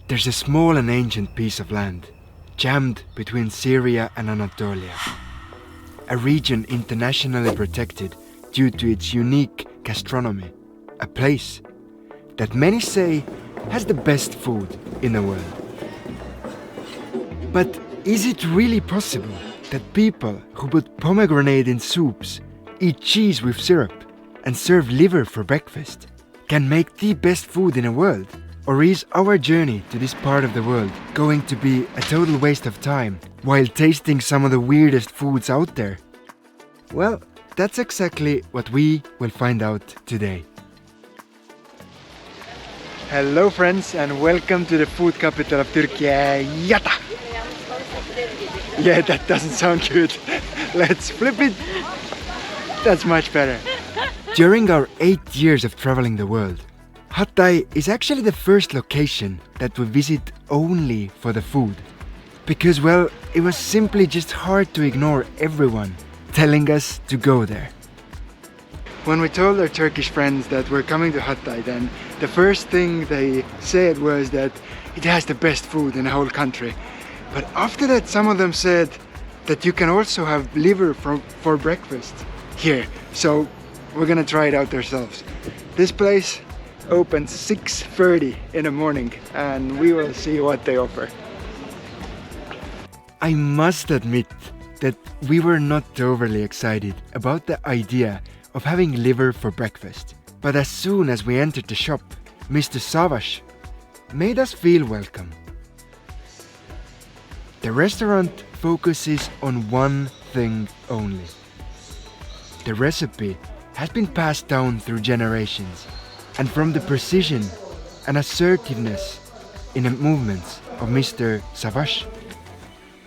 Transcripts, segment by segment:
There's a small and ancient piece of land, jammed between Syria and Anatolia. A region internationally protected due to its unique gastronomy. A place that many say has the best food in the world. But is it really possible that people who put pomegranate in soups, eat cheese with syrup, and serve liver for breakfast can make the best food in the world? Or is our journey to this part of the world going to be a total waste of time while tasting some of the weirdest foods out there? Well, that's exactly what we will find out today. Hello friends, and welcome to the food capital of Turkey, Yata! Yeah, that doesn't sound good. Let's flip it. That's much better. During our 8 years of traveling the world, Hatay is actually the first location that we visit only for the food. Because, well, it was simply just hard to ignore everyone telling us to go there. When we told our Turkish friends that we're coming to Hatay, then the first thing they said was that it has the best food in the whole country. But after that, some of them said that you can also have liver for breakfast here. So we're gonna try it out ourselves. This place opens 6:30 in the morning, and we will see what they offer. I must admit that we were not overly excited about the idea of having liver for breakfast. But as soon as we entered the shop, Mr. Savaş made us feel welcome. The restaurant focuses on one thing only. The recipe has been passed down through generations, and from the precision and assertiveness in the movements of Mr. Savaş,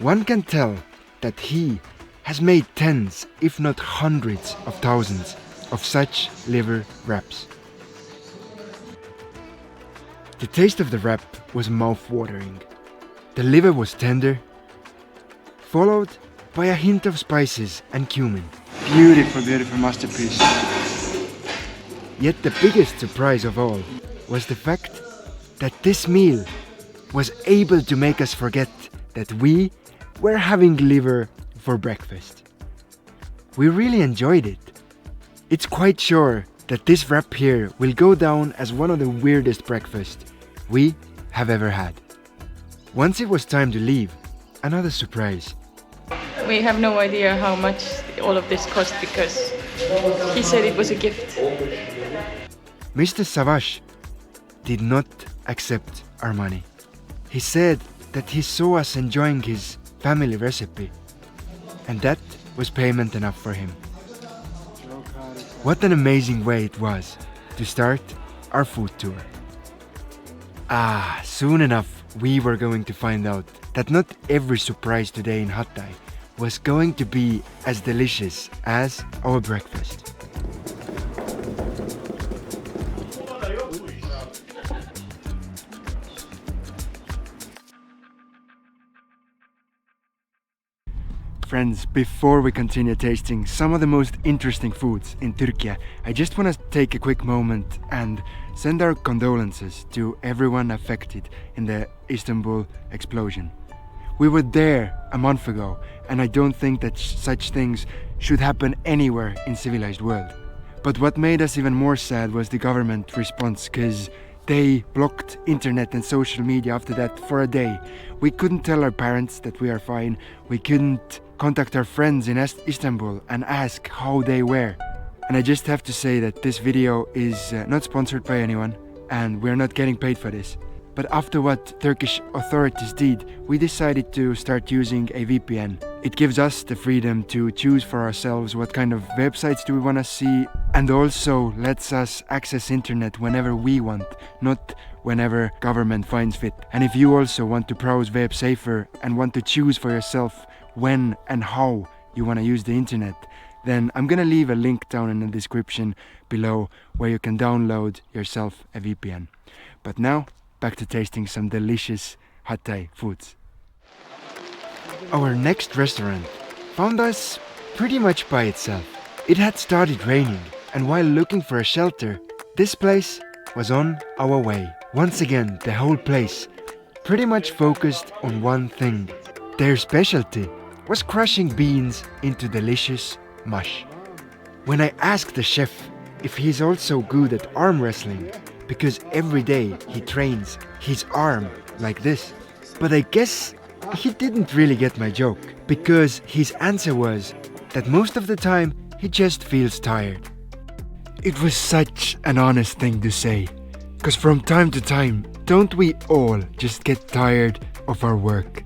one can tell that he has made tens, if not hundreds of thousands of such liver wraps. The taste of the wrap was mouth-watering. The liver was tender, followed by a hint of spices and cumin. Beautiful, beautiful masterpiece. Yet the biggest surprise of all was the fact that this meal was able to make us forget that we were having liver for breakfast. We really enjoyed it. It's quite sure that this wrap here will go down as one of the weirdest breakfasts we have ever had. Once it was time to leave, another surprise. We have no idea how much all of this cost because he said it was a gift. Mr. Savaş did not accept our money. He said that he saw us enjoying his family recipe, and that was payment enough for him. What an amazing way it was to start our food tour. Soon enough we were going to find out that not every surprise today in Hatay was going to be as delicious as our breakfast. Friends, before we continue tasting some of the most interesting foods in Turkey, I just want to take a quick moment and send our condolences to everyone affected in the Istanbul explosion. We were there a month ago, and I don't think that such things should happen anywhere in civilized world. But what made us even more sad was the government response, because they blocked internet and social media after that for a day. We couldn't tell our parents that we are fine. We couldn't contact our friends in Istanbul and ask how they were. And I just have to say that this video is not sponsored by anyone, and we're not getting paid for this. But after what Turkish authorities did, we decided to start using a VPN. It gives us the freedom to choose for ourselves what kind of websites do we want to see, and also lets us access internet whenever we want, not whenever government finds fit. And if you also want to browse web safer and want to choose for yourself when and how you want to use the internet, then I'm gonna leave a link down in the description below where you can download yourself a VPN. But now, back to tasting some delicious Hatay foods. Our next restaurant found us pretty much by itself. It had started raining, and while looking for a shelter, this place was on our way. Once again, the whole place pretty much focused on one thing. Their specialty was crushing beans into delicious mush. When I asked the chef if he's also good at arm wrestling, because every day he trains his arm like this, but I guess he didn't really get my joke, because his answer was that most of the time he just feels tired. It was such an honest thing to say, because from time to time, don't we all just get tired of our work?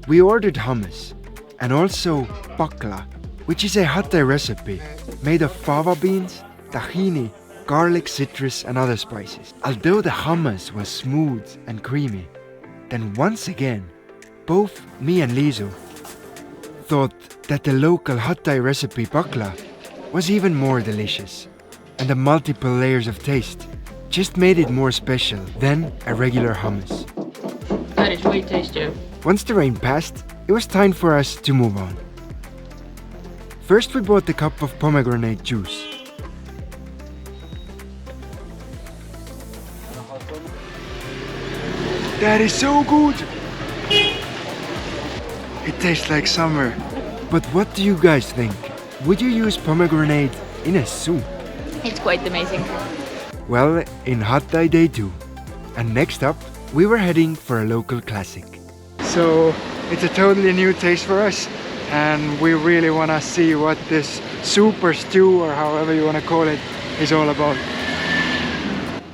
We ordered hummus and also bakla, which is a Hatay recipe made of fava beans, tahini, garlic, citrus and other spices. Although the hummus was smooth and creamy, then once again, both me and Liisu thought that the local Hatay recipe bakla was even more delicious, and the multiple layers of taste just made it more special than a regular hummus. That is way tastier. Once the rain passed, it was time for us to move on. First we bought a cup of pomegranate juice. That is so good! It tastes like summer. But what do you guys think? Would you use pomegranate in a soup? It's quite amazing. Well, in Hatay they do. And next up, we were heading for a local classic. So, it's a totally new taste for us, and we really want to see what this soup or stew, or however you want to call it, is all about.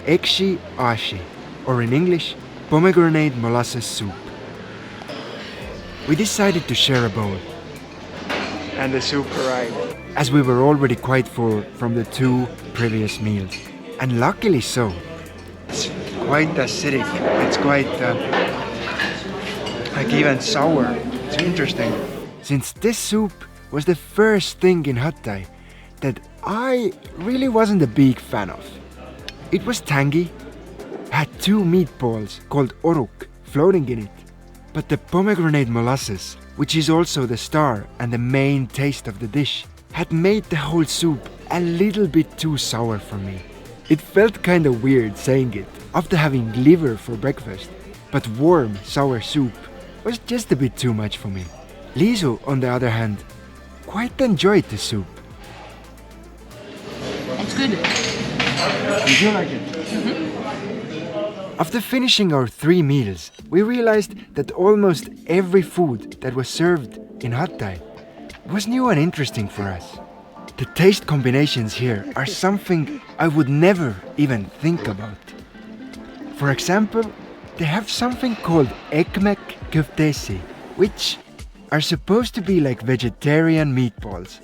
Ekşi aşı, or in English, pomegranate molasses soup. We decided to share a bowl. And the soup arrived, as we were already quite full from the 2 previous meals. And luckily so. It's quite acidic. It's quite like even sour. It's interesting. Since this soup was the first thing in Hatay that I really wasn't a big fan of. It was tangy, had 2 meatballs called oruk floating in it. But the pomegranate molasses, which is also the star and the main taste of the dish, had made the whole soup a little bit too sour for me. It felt kinda weird saying it after having liver for breakfast, but warm, sour soup was just a bit too much for me. Liisu, on the other hand, quite enjoyed the soup. It's good. Did you like it? After finishing our 3 meals, we realized that almost every food that was served in Hatay was new and interesting for us. The taste combinations here are something I would never even think about. For example, they have something called ekmek köftesi, which are supposed to be like vegetarian meatballs,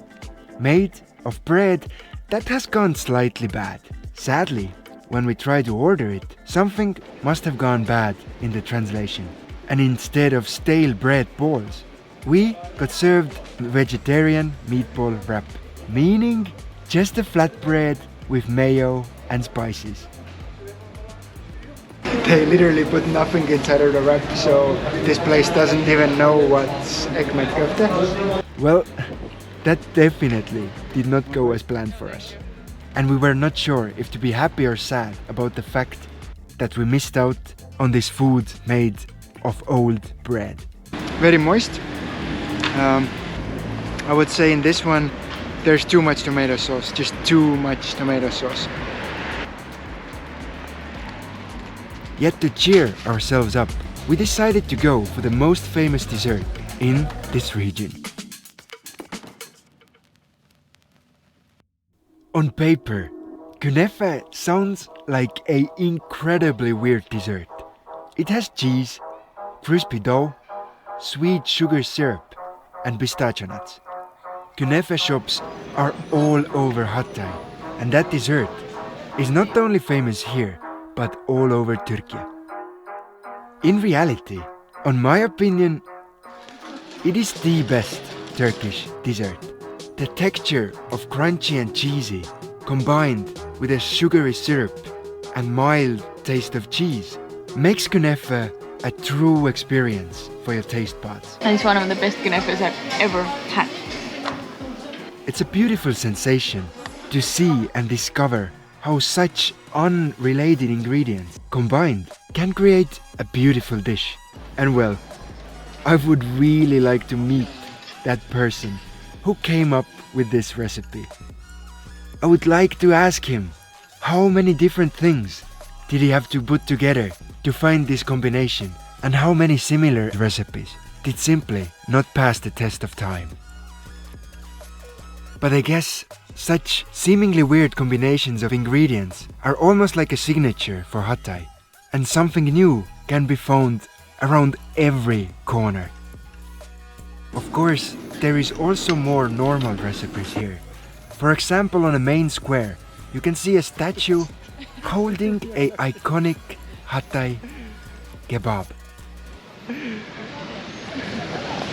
made of bread that has gone slightly bad. Sadly, when we tried to order it, something must have gone bad in the translation. And instead of stale bread balls, we got served vegetarian meatball wrap, meaning just a flatbread with mayo and spices. They literally put nothing inside of the wrap, so this place doesn't even know what's ekmek köfte. Well, that definitely did not go as planned for us. And we were not sure if to be happy or sad about the fact that we missed out on this food made of old bread. Very moist. I would say in this one there's too much tomato sauce, just too much tomato sauce. Yet to cheer ourselves up, we decided to go for the most famous dessert in this region. On paper, künefe sounds like an incredibly weird dessert. It has cheese, crispy dough, sweet sugar syrup, and pistachio nuts. Künefe shops are all over Hatay, and that dessert is not only famous here, but all over Turkey. In reality, on my opinion, it is the best Turkish dessert. The texture of crunchy and cheesy, combined with a sugary syrup and mild taste of cheese, makes künefe a true experience for your taste buds. And it's one of the best künefes I've ever had. It's a beautiful sensation to see and discover how such unrelated ingredients combined can create a beautiful dish. And well, I would really like to meet that person who came up with this recipe. I would like to ask him how many different things did he have to put together to find this combination, and how many similar recipes did simply not pass the test of time. But I guess such seemingly weird combinations of ingredients are almost like a signature for Hatay, and something new can be found around every corner. Of course, there is also more normal recipes here. For example, on a main square, you can see a statue holding a iconic Hatay kebab.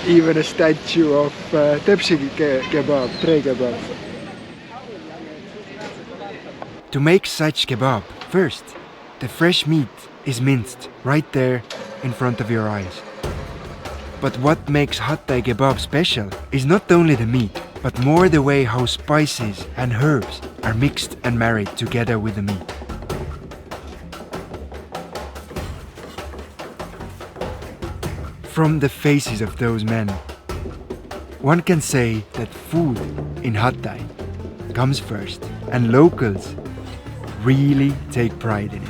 Even a statue of tepsi kebab, tray kebab. To make such kebab, first, the fresh meat is minced right there in front of your eyes. But what makes Hatay kebab special is not only the meat, but more the way how spices and herbs are mixed and married together with the meat. From the faces of those men, one can say that food in Hatay comes first, and locals really take pride in it.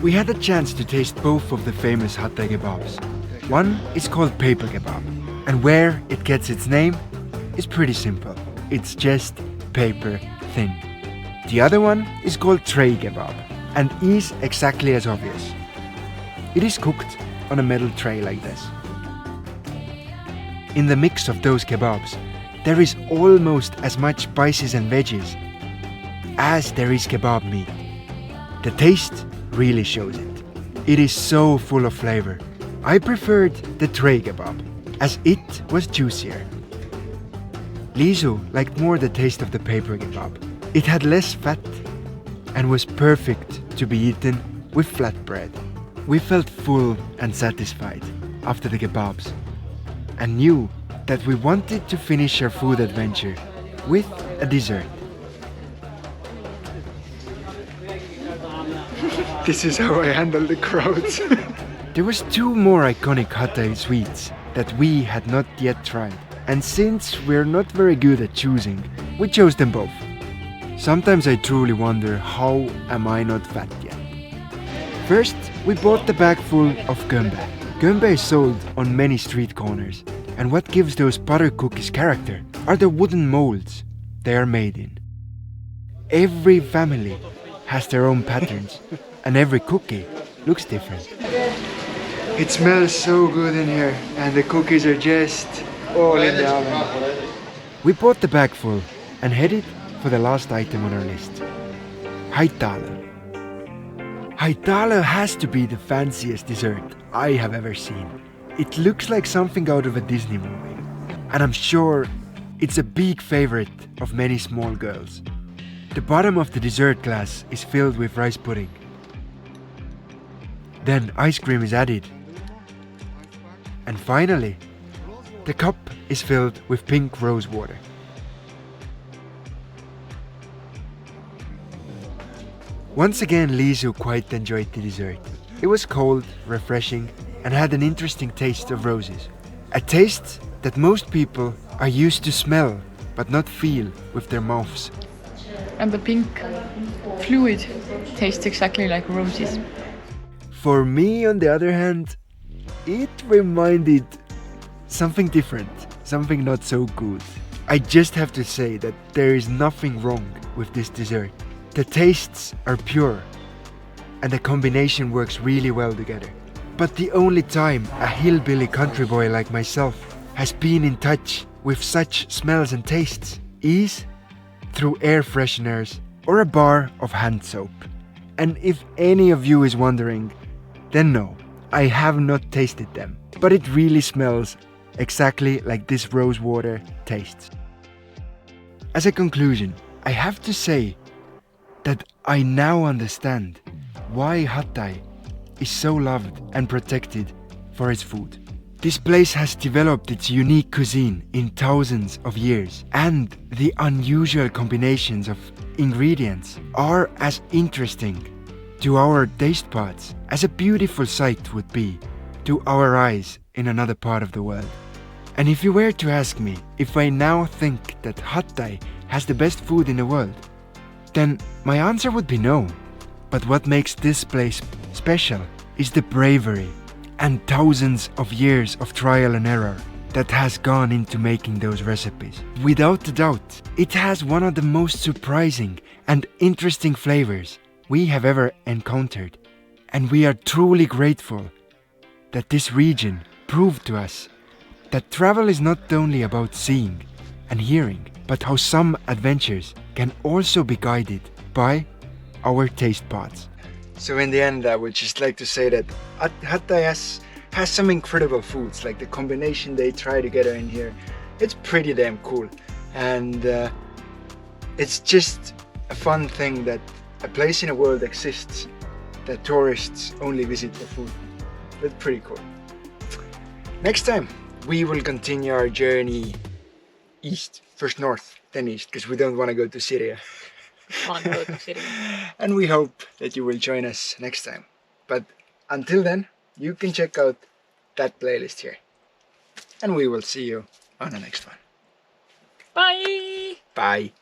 We had a chance to taste both of the famous Hatay kebabs. One is called paper kebab, and where it gets its name is pretty simple. It's just paper thin. The other one is called tray kebab, and is exactly as obvious. It is cooked on a metal tray like this. In the mix of those kebabs, there is almost as much spices and veggies as there is kebab meat. The taste really shows it. It is so full of flavor. I preferred the tray kebab, as it was juicier. Liisu liked more the taste of the paper kebab. It had less fat and was perfect to be eaten with flatbread. We felt full and satisfied after the kebabs, and knew that we wanted to finish our food adventure with a dessert. This is how I handle the crowds. There was two more iconic Hatay sweets that we had not yet tried, and since we're not very good at choosing, we chose them both. Sometimes I truly wonder, how am I not fat yet? First, we bought the bag full of gömbe. Gömbe is sold on many street corners, and what gives those butter cookies character are the wooden molds they are made in. Every family has their own patterns, and every cookie looks different. It smells so good in here, and the cookies are just all in the oven. We bought the bag full and headed for the last item on our list. Haitalo. Haitalo has to be the fanciest dessert I have ever seen. It looks like something out of a Disney movie, and I'm sure it's a big favorite of many small girls. The bottom of the dessert glass is filled with rice pudding. Then ice cream is added. And finally, the cup is filled with pink rose water. Once again, Liisu quite enjoyed the dessert. It was cold, refreshing, and had an interesting taste of roses. A taste that most people are used to smell, but not feel with their mouths. And the pink fluid tastes exactly like roses. For me, on the other hand, it reminded something different, something not so good. I just have to say that there is nothing wrong with this dessert. The tastes are pure, and the combination works really well together. But the only time a hillbilly country boy like myself has been in touch with such smells and tastes is through air fresheners or a bar of hand soap. And if any of you is wondering, then no, I have not tasted them, but it really smells exactly like this rose water tastes. As a conclusion, I have to say that I now understand why Hatay is so loved and protected for its food. This place has developed its unique cuisine in thousands of years, and the unusual combinations of ingredients are as interesting to our taste buds as a beautiful sight would be to our eyes in another part of the world. And if you were to ask me if I now think that Hatay has the best food in the world, then my answer would be no. But what makes this place special is the bravery and thousands of years of trial and error that has gone into making those recipes. Without a doubt, it has one of the most surprising and interesting flavors we have ever encountered. And we are truly grateful that this region proved to us that travel is not only about seeing and hearing, but how some adventures can also be guided by our taste buds. So in the end, I would just like to say that Hatay has some incredible foods, like the combination they try together in here. It's pretty damn cool. And it's just a fun thing that a place in the world exists that tourists only visit for food. That's pretty cool. Next time, we will continue our journey east. First north, then east, because we don't want to go to Syria. Can't go to Syria. And we hope that you will join us next time. But until then, you can check out that playlist here. And we will see you on the next one. Bye! Bye!